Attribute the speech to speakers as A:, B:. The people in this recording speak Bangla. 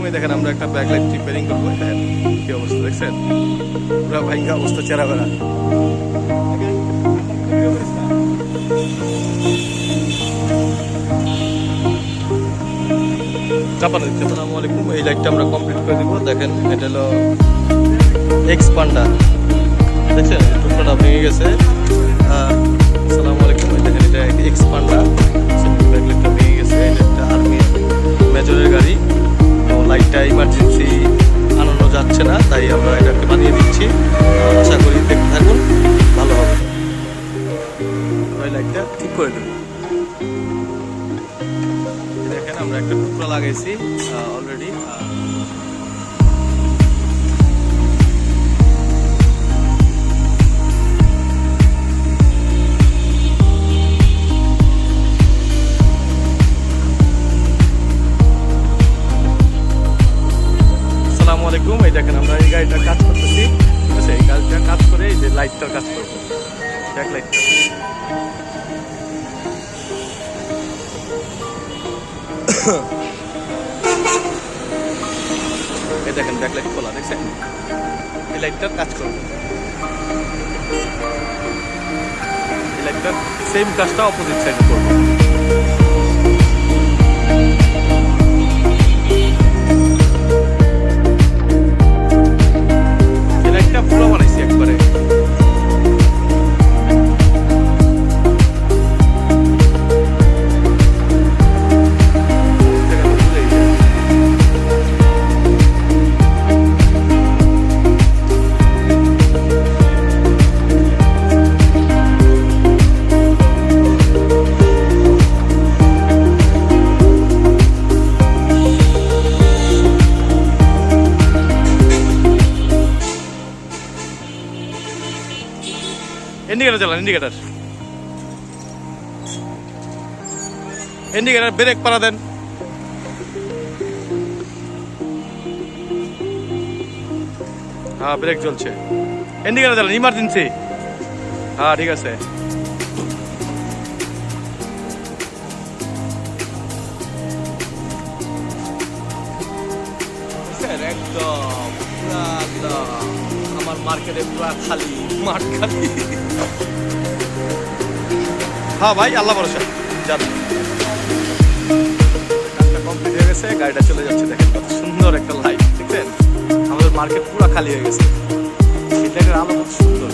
A: এই দেখেন আমরা একটা ব্যাকলাইট রিপেয়ারিং করবো। দেখেন কি অবস্থা, দেখছেন পুরো ভাইঙ্গা অবস্থা, চেরা বেড়া। আসসালামু আলাইকুম, এই লাইটটা আমরা কমপ্লিট করে দিব। দেখেন এটা হলো এক্সপান্ডার, দেখছেন টুকরোটা ভেঙে গেছে। আসসালামু আলাইকুম, এই দেখেন এটা এক্সপান্ডার, ব্যাকলাইটটা ভেঙে গেছে। এটা একটা আর্মি মেজরের গাড়ি, তো লাইটটা ইমার্জেন্সি আনানো যাচ্ছে না, তাই আমরা এটাকে বানিয়ে দিচ্ছি। আশা করি দেখতে থাকুন, ভালো হবে। ওই লাইটটা ঠিক করে দেবো। দেখেন আমরা একটা টুকরা লাগাইছি অলরেডি। আসসালামু আলাইকুম, এই দেখেন আমরা এই গাড়িটার কাজ করতেছি, ঠিক আছে। এই গাড়িটার কাজ করে এই যে লাইটটার কাজ করবো, ব্যাক লাইটটা। এই দেখেন ব্যাকলাইট খোলা, দেখছেন এই লাইটটার কাজ করবে। এই লাইটটার সেম কাজটা অপোজিট সাইডে করবো। এই লাইটটা পুরো বানাইছি একবারে। ইন্ডিকেটার চালান, ইন্ডিকেটার ব্রেক পাড়া দেন। হ্যাঁ ব্রেক চলছে, ইন্ডিকেটার চালান, ইমার্জেন্সি। হ্যাঁ ঠিক আছে। একদম আমার মার্কেটে পুরা খালি, মাঠ খালি। হ্যাঁ ভাই আল্লাহ ভরসা, যান। কাজটা কমপ্লিট হয়ে গেছে, গাড়িটা চলে যাচ্ছে। দেখেন কত সুন্দর একটা লাইট, দেখছেন আমাদের মার্কেট পুরা খালি হয়ে গেছে। এটার আলো কত সুন্দর।